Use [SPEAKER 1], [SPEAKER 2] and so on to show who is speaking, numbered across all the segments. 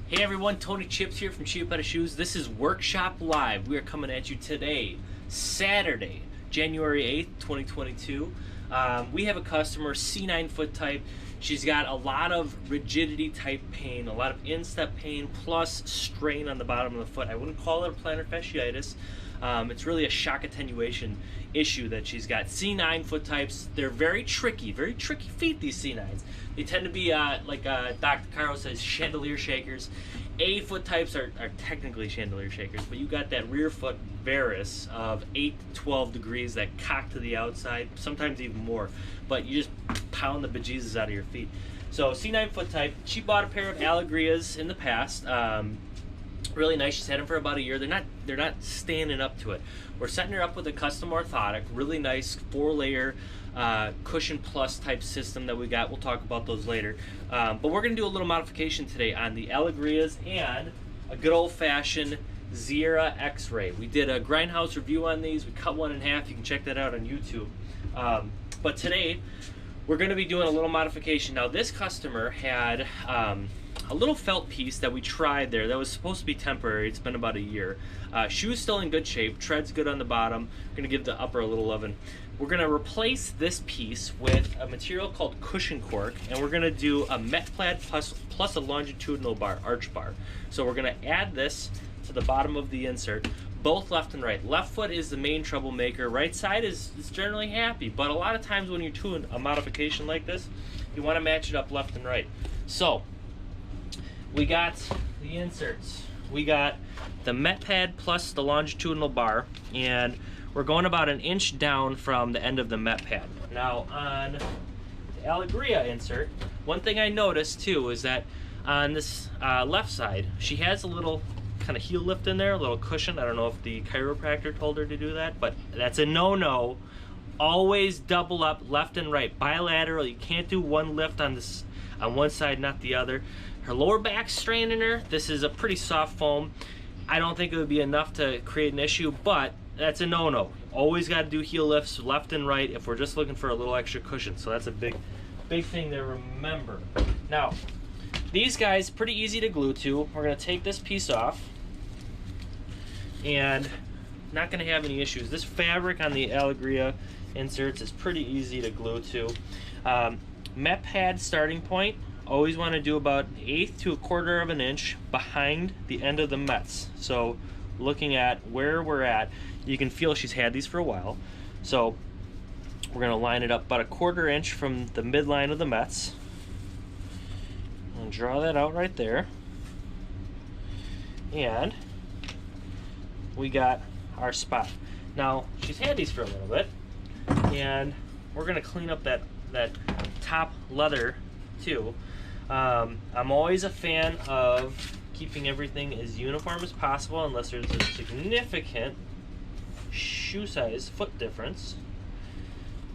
[SPEAKER 1] Hey everyone, Tony Chips here from Chiappetta Shoes. This is Workshop Live. We are coming at you today, Saturday, January 8th, 2022. We have a customer, C9 foot type. She's got a lot of rigidity type pain, a lot of instep pain, plus strain on the bottom of the foot. I wouldn't call it a plantar fasciitis. It's really a shock attenuation issue that she's got. C9 foot types, they're very tricky feet, these C9s. They tend to be, like Dr. Caro says, chandelier shakers. A foot types are technically chandelier shakers, but you got that rear foot varus of 8 to 12 degrees, that cock to the outside, sometimes even more. But you just pound the bejesus out of your feet. So C9 foot type, she bought a pair of Alegrias in the past. Really nice. She's had them for about a year. They're not standing up to it. We're setting her up with a custom orthotic, really nice 4-layer cushion plus type system that we got. We'll talk about those later. But we're going to do a little modification today on the Alegrias and a good old-fashioned Ziera X-ray. We did a grindhouse review on these. We cut one in half. You can check that out on YouTube. But today we're going to be doing a little modification. Now this customer had a little felt piece that we tried there that was supposed to be temporary. It's been about a year. Shoe's still in good shape, tread's good on the bottom. We're going to give the upper a little loving. We're going to replace this piece with a material called cushion cork, and we're going to do a Metatarsal Pad plus a longitudinal arch bar. So we're going to add this to the bottom of the insert, both left and right. Left foot is the main troublemaker. Right side is generally happy, but a lot of times when you're doing a modification like this, you want to match it up left and right. So we got the inserts. We got the Met Pad plus the longitudinal bar, and we're going about 1 inch down from the end of the Met Pad. Now on the Alegria insert, one thing I noticed too is that on this left side, she has a little kind of heel lift in there, a little cushion. I don't know if the chiropractor told her to do that, but that's a no-no. Always double up left and right, bilateral. You can't do one lift on this on one side, not the other. Her lower back's straining her. This is a pretty soft foam. I don't think it would be enough to create an issue, but that's a no-no. Always got to do heel lifts left and right if we're just looking for a little extra cushion. So that's a big thing to remember. Now, these guys, pretty easy to glue to. We're going to take this piece off, and not going to have any issues. This fabric on the Alegria inserts is pretty easy to glue to. Met Pad starting point, always want to do about 1/8 to 1/4 of an inch behind the end of the Mets. So looking at where we're at, you can feel she's had these for a while. So we're going to line it up about 1/4 inch from the midline of the Mets. And draw that out right there. And we got our spot. Now, she's had these for a little bit, and we're going to clean up that top leather too. I'm always a fan of keeping everything as uniform as possible unless there's a significant shoe size foot difference,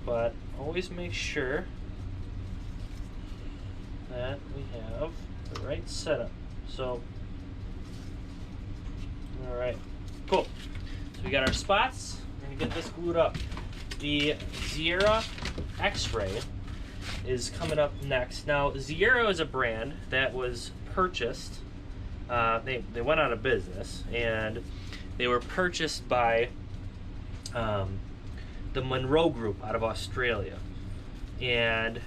[SPEAKER 1] but always make sure that we have the right setup. So alright, cool. So we got our spots. We're going to get this glued up. The Ziera X-ray is coming up next. Now, Ziera is a brand that was purchased. They went out of business, and they were purchased by the Monroe Group out of Australia, and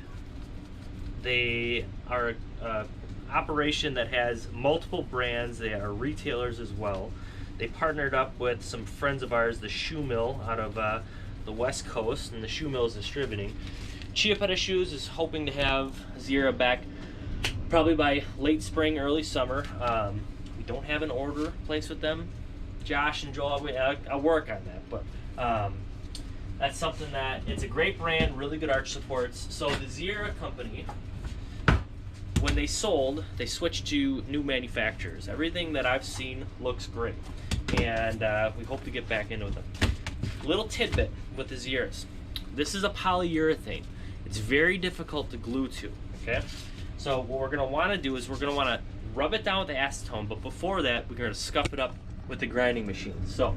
[SPEAKER 1] they are an operation that has multiple brands. They are retailers as well. They partnered up with some friends of ours, the Shoe Mill out of the West Coast, and the Shoe Mill is distributing. Chiappetta Shoes is hoping to have Ziera back probably by late spring, early summer. We don't have an order placed with them. Josh and Joel, I'll work on that, but that's something that, it's a great brand, really good arch supports. So the Ziera company, when they sold, they switched to new manufacturers. Everything that I've seen looks great, and we hope to get back into them. Little tidbit with the Zieras. This is a polyurethane. It's very difficult to glue to, okay? So what we're gonna wanna do is we're gonna wanna rub it down with the acetone, but before that, we're gonna scuff it up with the grinding machine. So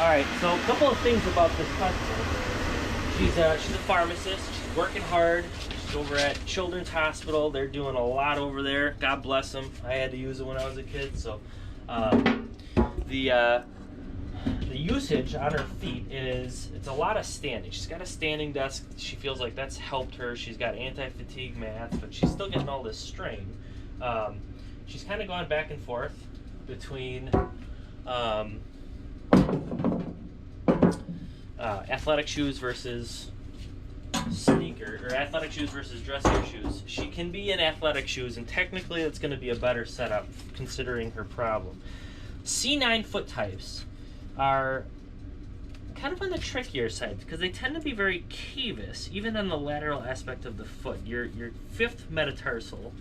[SPEAKER 1] right, so a couple of things about this customer. She's a pharmacist. She's working hard. She's over at Children's Hospital. They're doing a lot over there. God bless them. I had to use it when I was a kid. So the usage on her feet it's a lot of standing. She's got a standing desk. She feels like that's helped her. She's got anti-fatigue mats, but she's still getting all this strain. She's kind of gone back and forth between athletic shoes versus athletic shoes versus dressier shoes. She can be in athletic shoes, and technically it's going to be a better setup considering her problem. C9 foot types are kind of on the trickier side because they tend to be very cavus, even on the lateral aspect of the foot. Your fifth metatarsal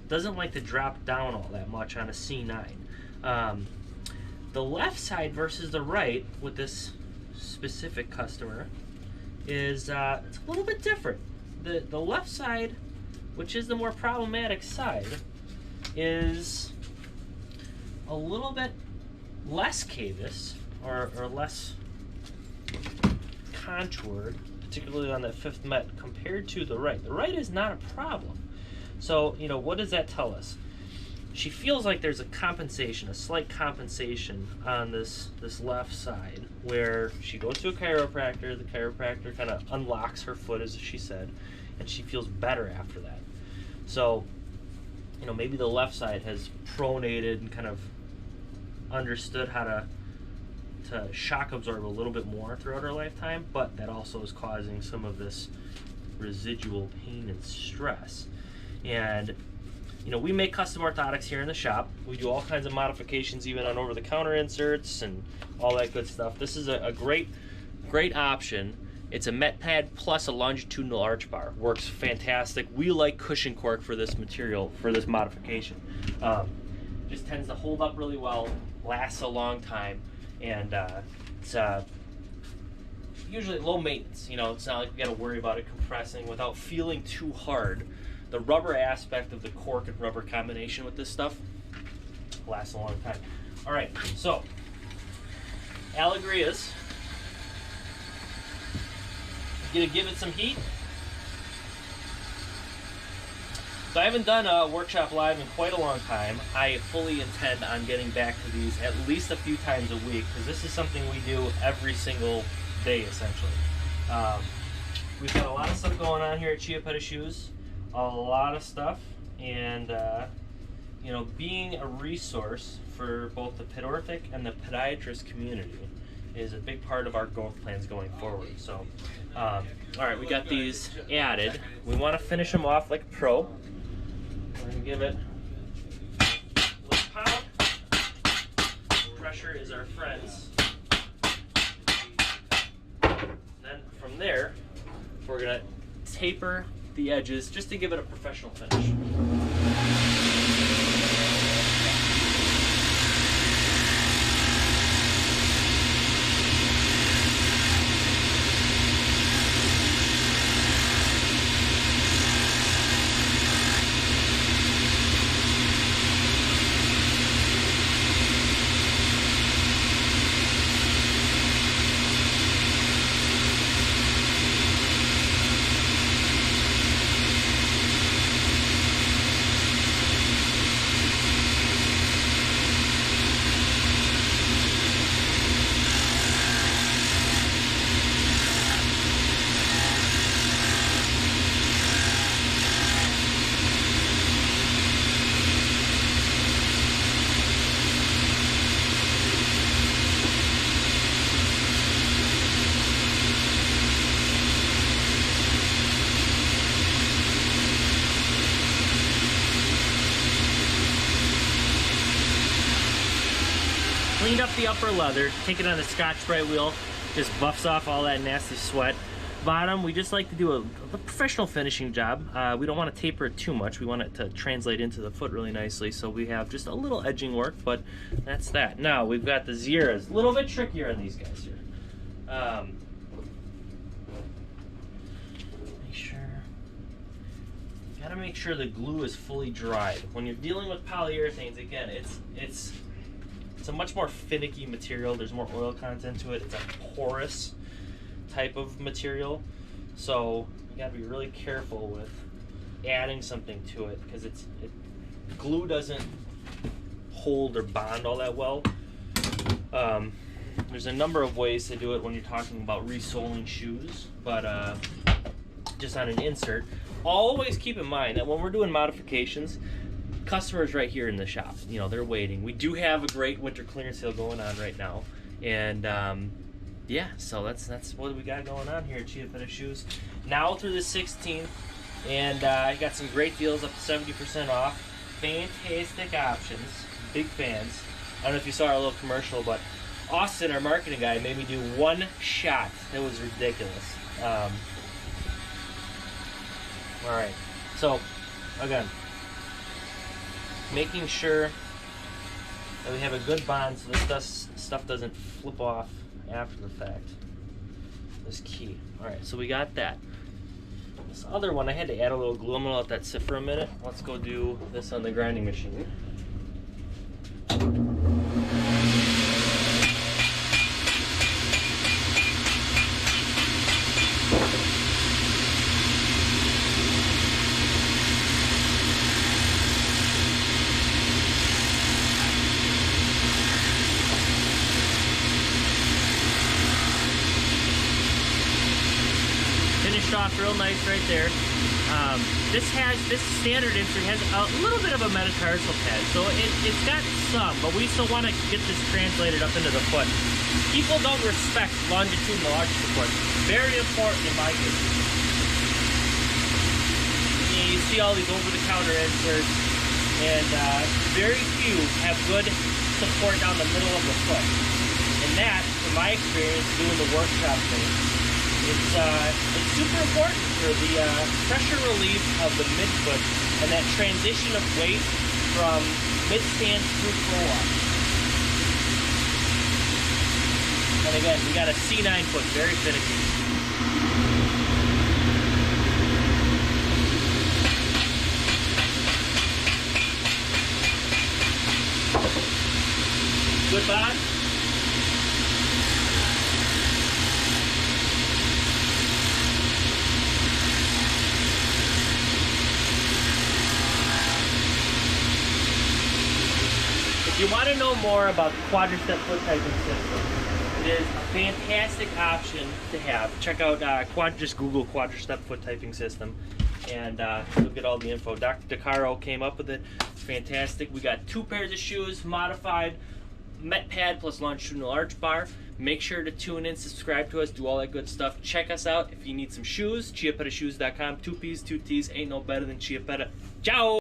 [SPEAKER 1] doesn't like to drop down all that much on a C9. The left side versus the right with this specific customer is it's a little bit different. The left side, which is the more problematic side, is a little bit less cavus or less contoured, particularly on that fifth met compared to the right. The right is not a problem. So, you know, what does that tell us? She feels like there's a compensation, a slight compensation on this left side where she goes to a chiropractor, the chiropractor kind of unlocks her foot, as she said, and she feels better after that. So, you know, maybe the left side has pronated and kind of understood how to shock absorb a little bit more throughout her lifetime, but that also is causing some of this residual pain and stress. And you know, we make custom orthotics here in the shop. We do all kinds of modifications, even on over-the-counter inserts and all that good stuff. This is a great option. It's a Met Pad plus a longitudinal arch bar. Works fantastic. We like cushion cork for this material, for this modification. Just tends to hold up really well, lasts a long time, and it's usually low maintenance. You know, it's not like we got to worry about it compressing without feeling too hard. The rubber aspect of the cork and rubber combination with this stuff lasts a long time. All right, so Alegria's. Gonna give it some heat. So I haven't done a workshop live in quite a long time. I fully intend on getting back to these at least a few times a week because this is something we do every single day essentially. We've got a lot of stuff going on here at Chiappetta Shoes. A lot of stuff, and you know, being a resource for both the pedorthic and the podiatrist community is a big part of our growth plans going forward. So, all right, we got these added. We want to finish them off like a pro. We're gonna give it a little pound. Pressure is our friends. Then from there, we're gonna taper the edges just to give it a professional finish. Cleaned up the upper leather, take it on a Scotch-Brite wheel, just buffs off all that nasty sweat. Bottom, we just like to do a professional finishing job. We don't want to taper it too much. We want it to translate into the foot really nicely, so we have just a little edging work, but that's that. Now, we've got the Zieras. A little bit trickier on these guys here. Gotta make sure the glue is fully dried. When you're dealing with polyurethanes, again, it's It's a much more finicky material. There's more oil content to it. It's a porous type of material, so you gotta be really careful with adding something to it, because glue doesn't hold or bond all that well. There's a number of ways to do it when you're talking about resoling shoes, but just on an insert, always keep in mind that when we're doing modifications, customers right here in the shop, you know, they're waiting. We do have a great winter clearance sale going on right now, and yeah, so that's what we got going on here at Chiappetta Shoes now through the 16th, and I got some great deals up to 70% off. Fantastic options, big fans. I don't know if you saw our little commercial, but Austin, our marketing guy, made me do one shot. It was ridiculous. All right, so again, making sure that we have a good bond so this stuff doesn't flip off after the fact is key. All right, so we got that. This other one, I had to add a little glue. I'm gonna let that sit for a minute. Let's go do this on the grinding machine. Off real nice right there. This standard insert has a little bit of a metatarsal pad, so it's got some, but we still want to get this translated up into the foot. People don't respect longitudinal arch support. Very important in my case. You see all these over-the-counter inserts, and very few have good support down the middle of the foot. And that, from my experience doing the workshop thing, it's super important for the pressure relief of the midfoot and that transition of weight from mid-stance through pull-up. And again, we got a C9 foot, very finicky. Good bond. If you want to know more about the quadristep foot typing system, it is a fantastic option to have. Check out, just Google quadristep foot typing system, and you'll get all the info. Dr. DeCaro came up with it. It's fantastic. We got 2 pairs of shoes, modified, Met Pad plus Longitudinal Arch Bar. Make sure to tune in, subscribe to us, do all that good stuff. Check us out if you need some shoes. ChiappettaShoes.com. 2 P's, 2 T's. Ain't no better than Chiappetta. Ciao!